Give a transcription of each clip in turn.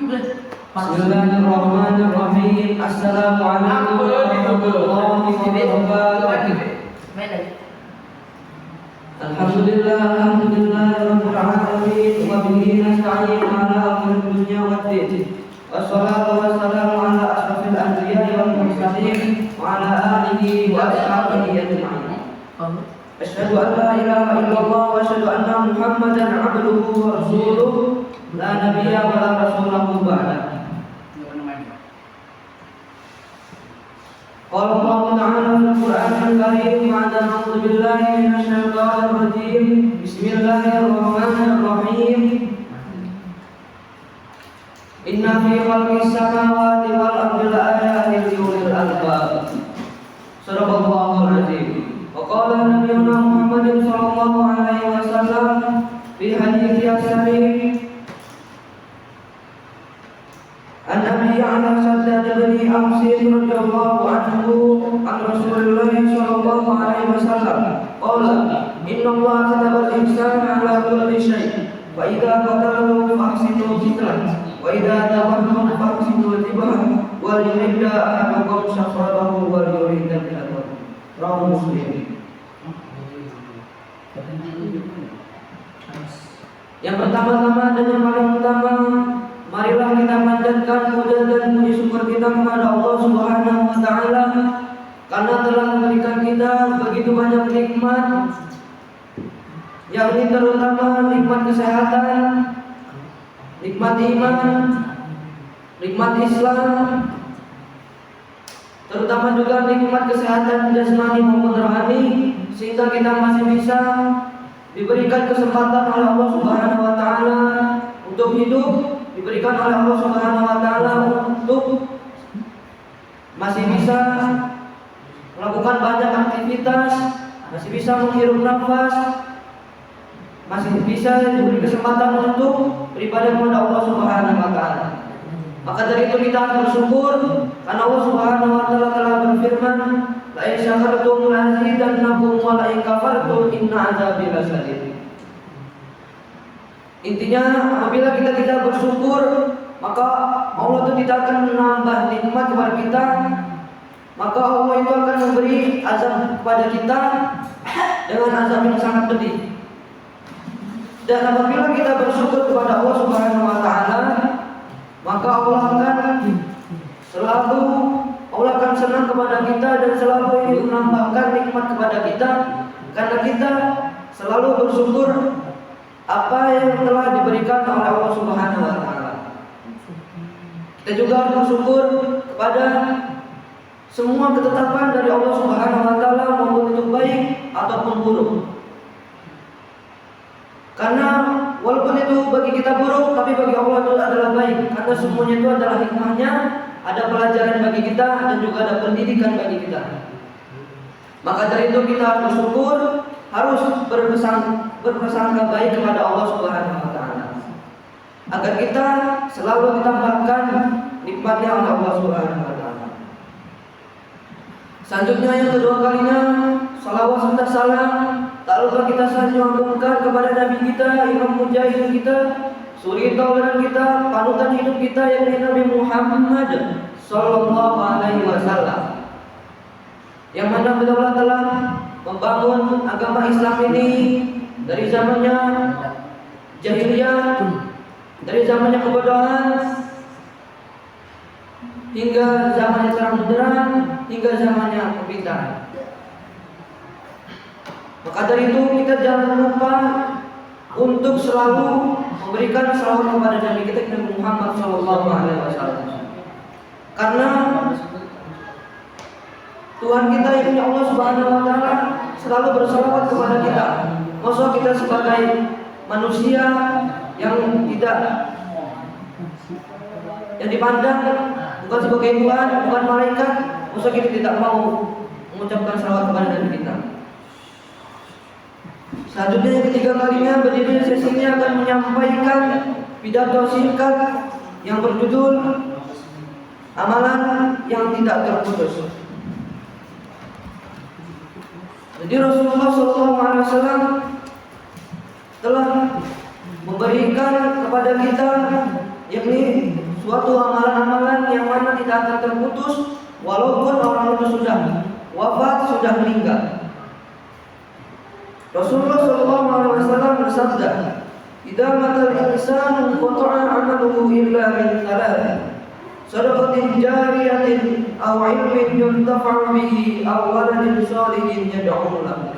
Bismillahirrahmanirrahim. Assalamualaikum warahmatullahi wabarakatuh. Alhamdulillahirabbil alamin wa bihi nasta'in ala umuri dunya waddin. Wassalatu wassalamu ala asrofil anbiya'i wal mursalin wa ala alihi wa ashabihi ajma'in. Asyhadu an la ilaha illallah wa asyhadu anna Muhammadan 'abduhu wa rasuluh la nabiyya wa la rasulahu ba'da. Qala Allah Ta'ala fil Qur'anil Karim ba'da a'udzu billahi minasy syaithanir rajim. Bismillahirrahmanirrahim. Inna fi khalqis samawati wal ardi laayatin liulil albab. Shadaqallahul azim. Wa qala nabiyyuna Muhammadin sallallahu alaihi wasallam fi hadits as-sahih An-Nabi ala Shaddad bin Amsin radhiyallahu anhu an Rasulullah sallallahu alaihi wasallam qala inna Allah kataba al-ihsana ala kulli syai' wa idza qatalu fahsinu qitlah wa idza tawaddu fahsinu tibah wa yuhidda ahadukum shafrahu wa yuhidda al-adab. Rawahu Muslim. Yang pertama-tama dan yang paling utama, marilah kita panjatkan puja dan puji syukur kita kepada Allah Subhanahu wa taala karena telah memberikan kita begitu banyak nikmat, yakni terutama nikmat kesehatan, nikmat iman, nikmat Islam, terutama juga nikmat kesehatan jasmani maupun rohani, sehingga kita masih bisa diberikan kesempatan oleh Allah Subhanahu wa taala untuk hidup, diberikan oleh Allah Subhanahu wa taala untuk masih bisa melakukan banyak aktivitas, masih bisa menghirup nafas, masih bisa diberi kesempatan untuk beribadah kepada Allah Subhanahu wa taala. Maka dari itu kita harus bersyukur karena Allah Subhanahu wa taala telah berfirman, la in syakartum la azidannakum wa la in kafartum inna adzabi lasyadid. Intinya apabila kita tidak bersyukur, maka Allah itu tidak akan menambah nikmat kepada kita, maka Allah itu akan memberi azab kepada kita dengan azab yang sangat pedih. Dan apabila kita bersyukur kepada Allah Subhanahu wa taala, maka Allah akan senang kepada kita dan selalu ingin menambahkan nikmat kepada kita karena kita selalu bersyukur apa yang telah diberikan oleh Allah Subhanahu wa taala. Kita juga bersyukur kepada semua ketetapan dari Allah Subhanahu wa taala maupun itu baik ataupun buruk. Karena walaupun itu bagi kita buruk, tapi bagi Allah itu adalah baik. Karena semuanya itu adalah hikmahnya, ada pelajaran bagi kita dan juga ada pendidikan bagi kita. Maka dari itu kita harus bersyukur, harus berprasangka baik kepada Allah Subhanahu wa taala. Agar kita selalu ditambahkan nikmatnya oleh Allah Subhanahu wa taala. Selanjutnya yang kedua kalinya, salawat serta salam tak lupa kita sanjungkan kepada Nabi kita, Imam Mujahid kita, suri tauladan kita, panutan hidup kita yakni Nabi Muhammad sallallahu alaihi wasallam. Yang mana beliau telah membangun agama Islam ini dari zamannya jahiliyah, dari zamannya kebodohan hingga zamannya terang benderang, hingga zamannya kepintaran. Maka dari itu kita jangan lupa untuk selalu memberikan salawat kepada Nabi kita Nabi Muhammad sallallahu alaihi wasallam. Karena Tuhan kita yang Allah Subhanahu wa taala selalu bersalawat kepada kita. Masa kita sebagai manusia yang dipandang bukan sebagai Tuhan, bukan malaikat, masa kita tidak mau mengucapkan salawat kepada Nabi kita. Selanjutnya yang ketiga kalinya berdiri sesinya akan menyampaikan pidato singkat yang berjudul amalan yang tidak terputus. Jadi Rasulullah SAW telah memberikan kepada kita yakni suatu amalan-amalan yang mana tidak akan terputus walaupun orang itu sudah wafat, sudah meninggal. Rasulullah SAW bersabda, "Idza matal insanu qata'a 'amaluhu illa min thalath, shadaqatin jariyatin aw 'ilmin yuntafa'u bihi aw waladin shalihin yad'u lahu."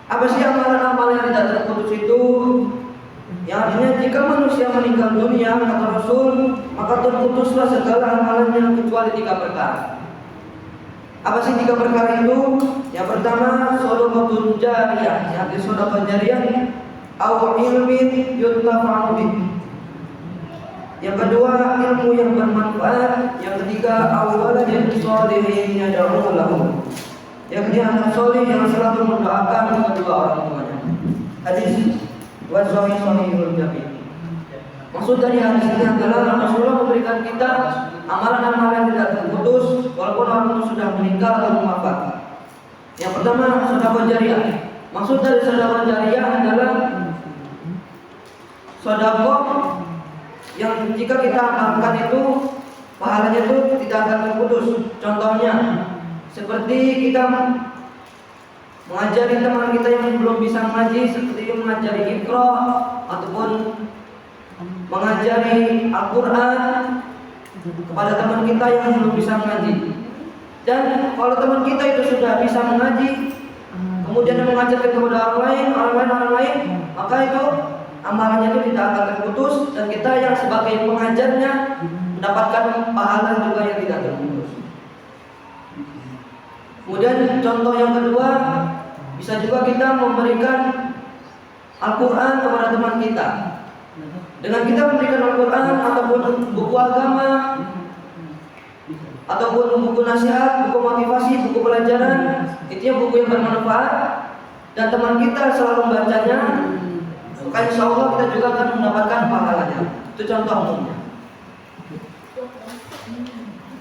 Apa sih amalan-amalan yang tidak terputus itu? Yang artinya jika manusia meninggal dunia, kata Rasul, maka terputuslah segala amalannya kecuali 3 perkara. Apa sih 3 perkara itu? Yang pertama, shadaqatun jariyah, yang artinya sedekah jariyah, aw ilmin yuntafa'u bihi. Yang kedua, ilmu yang bermanfaat. Yang ketiga, aw waladin shalihin yad'u lahu, yakni anak soleh yang selalu mendoakan kedua orang tuanya. Hadis Wazzawi Sahihul Jami. Maksud dari hadis ini adalah Rasulullah memberikan kita amalan-amalan yang tidak terputus walaupun orang itu sudah meninggal atau wafat. Yang pertama, sedekah jariyah. Maksud dari sedekah jariyah adalah sedekah yang jika kita amalkan itu pahalanya itu tidak akan terputus. Contohnya seperti kita mengajari teman kita yang belum bisa mengaji, seperti mengajari Iqra ataupun mengajari Al-Quran kepada teman kita yang belum bisa mengaji. Dan kalau teman kita itu sudah bisa mengaji, kemudian mengajarkan kepada orang lain, maka itu amalannya itu tidak akan terputus dan kita yang sebagai pengajarnya mendapatkan pahala juga yang tidak terputus. Kemudian contoh yang kedua, bisa juga kita memberikan Al-Quran kepada teman kita. Dengan kita memberikan Al-Quran ataupun buku agama, ataupun buku nasihat, buku motivasi, buku pelajaran, itu buku yang bermanfaat, dan teman kita selalu membacanya, maka insya Allah kita juga akan mendapatkan pahalanya. Itu contoh umumnya.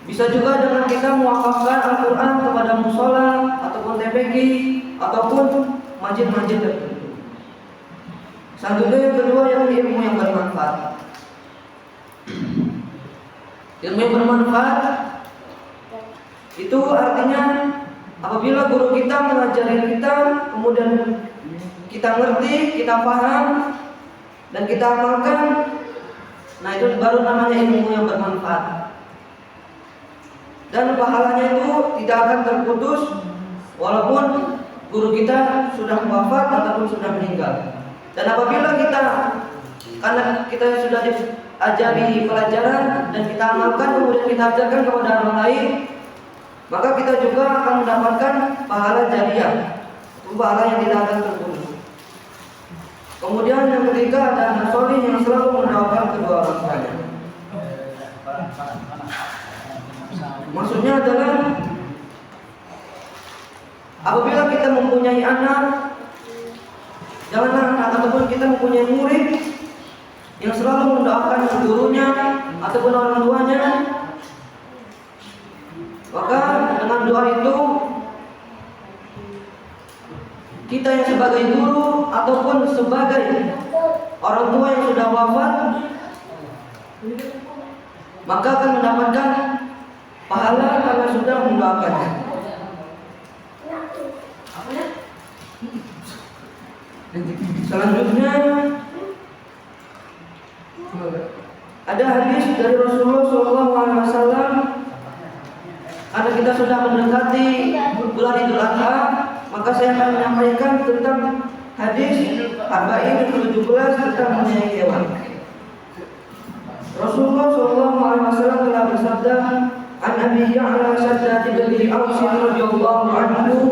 Bisa juga dengan kita mewakafkan Al-Quran kepada musola ataupun TPQ ataupun masjid-masjid tertentu. Selanjutnya yang kedua, yang ilmu yang bermanfaat. Ilmu yang bermanfaat itu artinya apabila guru kita mengajari kita, kemudian kita ngerti, kita paham, dan kita amalkan, nah itu baru namanya ilmu yang bermanfaat. Dan pahalanya itu tidak akan terputus walaupun guru kita sudah wafat ataupun sudah meninggal. Dan apabila kita, karena kita sudah diajari pelajaran dan kita amalkan, kemudian kita ajarkan kepada orang lain, maka kita juga akan mendapatkan pahala jariyah, pahala yang tidak akan terputus. Kemudian yang ketiga ada anak soleh yang selalu mendoakan kedua orang tuanya. Maksudnya adalah apabila kita mempunyai anak, janganlah anak ataupun kita mempunyai murid yang selalu mendoakan gurunya ataupun orang tuanya, maka dengan doa itu kita yang sebagai guru ataupun sebagai orang tua yang sudah wafat, maka akan mendapatkan pahala karena sudah mendoakannya. Selanjutnya ada hadis dari Rasulullah SAW. Karena kita sudah mendekati bulan Idul Adha, maka saya akan menyampaikan tentang hadis Arba'in ke-17 tentang menyayangi hewan. Rasulullah SAW telah bersabda, "An Abi Ya'la Shaddad bin Aus radhiyallahu anhu,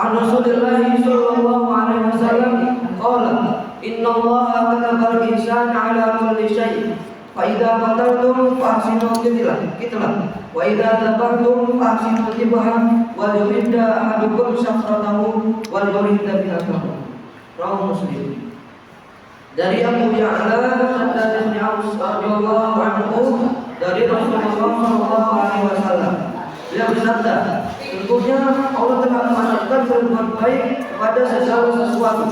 an Rasulullah sallallahu alaihi wasallam qala, inna Allaha kataba al-ihsana 'ala kulli syai', fa idza qataltum fa ahsinu qitlah, wa idza dhabhtum fa ahsinu dhibha, wa yuridda ahadukum syafratahu wal yuridda bi'atahu." Rawahu Muslim. Dari Abu Ya'la Shaddad bin Aus radhiyallahu anhu, dari Rasulullah sallallahu alaihi wasallam, beliau bersabda, sesungguhnya Allah telah memasukkan berbuat baik kepada segala sesuatu.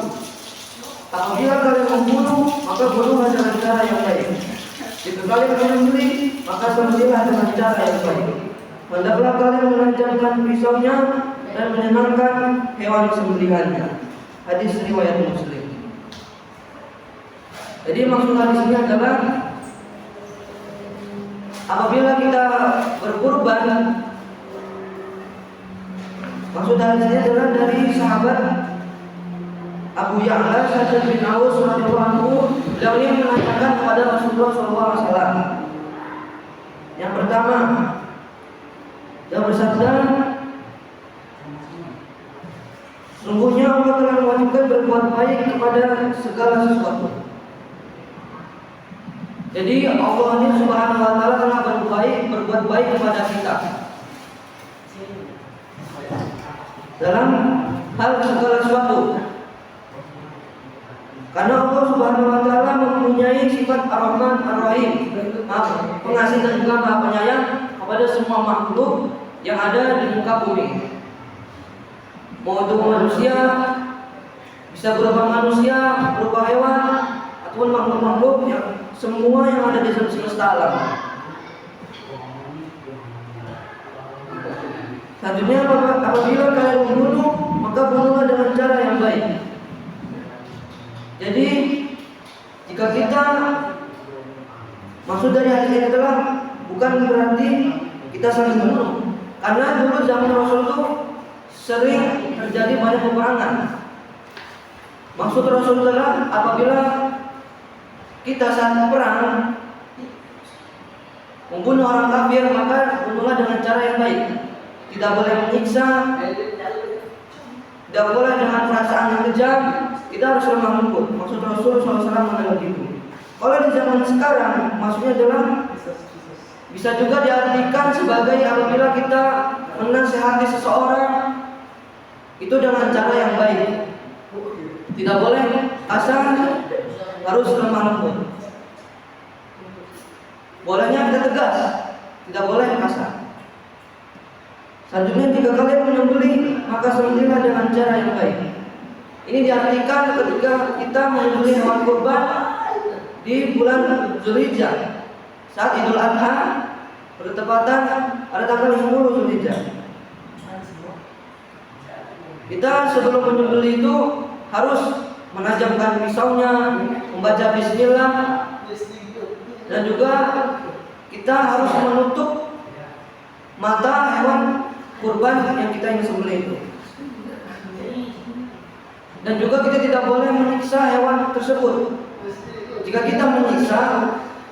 Apabila kalian membunuh, maka bunuhlah dengan cara yang baik. Jika kalian menyembelih, maka sembelihlah dengan cara yang baik. Hendaklah kalian menajamkan pisaunya dan menyenangkan hewan sembelihannya. Hadis riwayat Muslim. Jadi maksud hadis ini adalah apabila kita berkurban, maksud hadisnya adalah dari sahabat Abu Ya'la Sa'ad bin Aus radhiyallahu anhu, beliau ini menanyakan kepada Rasulullah SAW. Yang pertama, dia bersabda, sungguhnya Allah telah mewajibkan berbuat baik kepada segala sesuatu. Jadi Allah ini Subhanahu wa taala telah berbuat baik kepada kita dalam hal segala sesuatu. Karena Allah Subhanahu wa taala mempunyai sifat Ar-Rahman Ar-Rahim, pengasih dan juga Maha Penyayang kepada semua makhluk yang ada di muka bumi. Mau itu manusia, bisa berupa manusia, berupa hewan, ataupun makhluk-makhluk yang semua yang ada di semesta alam. Selanjutnya, apabila kalian membunuh, maka bunuhlah dengan cara yang baik. Jadi jika kita, maksud dari hadis ini adalah bukan berarti kita saling membunuh, karena dulu zaman Rasul itu sering terjadi banyak peperangan. Maksud Rasul adalah apabila kita saat perang membunuh orang kafir, maka bunuhlah dengan cara yang baik. Tidak boleh menyiksa, tidak boleh dengan perasaan yang kejam. Kita harus lemah lembut. Maksud Rasul SAW adalah begitu. Kalau di zaman sekarang, maksudnya adalah bisa juga diartikan sebagai apabila kita menasihati seseorang itu dengan cara yang baik. Tidak boleh kasar, harus lemah lembut. Bolehnya kita tegas, tidak boleh kasar. Selanjutnya, jika kalian menyembelih, maka sembelihlah dengan cara yang baik. Ini diartikan ketika kita menyembelih hewan kurban di bulan Zulhijjah, saat Idul Adha bertepatan pada tanggal 10 Zulhijjah. Kita sebelum menyembelih itu harus menajamkan pisaunya, membaca bismillah, dan juga kita harus menutup mata hewan kurban yang kita ingin sembelih itu. Dan juga kita tidak boleh menyiksa hewan tersebut. Jika kita menyiksa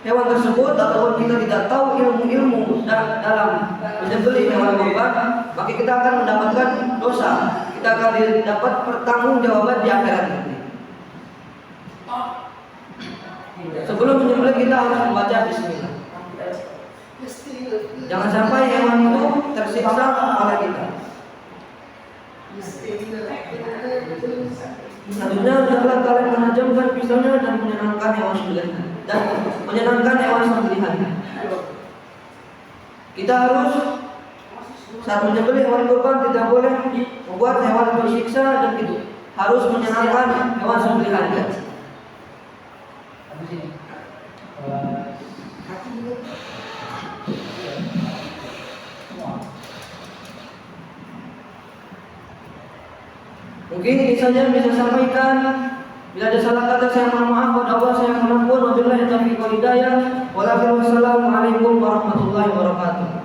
hewan tersebut ataupun kita tidak tahu ilmu-ilmu dalam menyembelih hewan kurban, maka kita akan mendapatkan dosa. Kita akan dapat pertanggungjawaban di akhirat nanti. Sebelum menyembelih kita harus membaca bismillah. Jangan sampai hewan itu tersiksa oleh kita. Selanjutnya, hendaklah kalian menajamkan pisaunya dan menyenangkan hewan sembelihan. Kita harus saat menyembelih hewan kurban tidak boleh membuat hewan tersiksa, dan itu harus menyenangkan hewan sembelihannya. Mungkin ini saja yang bisa sampaikan. Bila ada salah kata saya mohon maaf, kepada Allah saya mohon ampun. Wabillahi taufiq wal hidayah. Wassalamualaikum warahmatullahi wabarakatuh.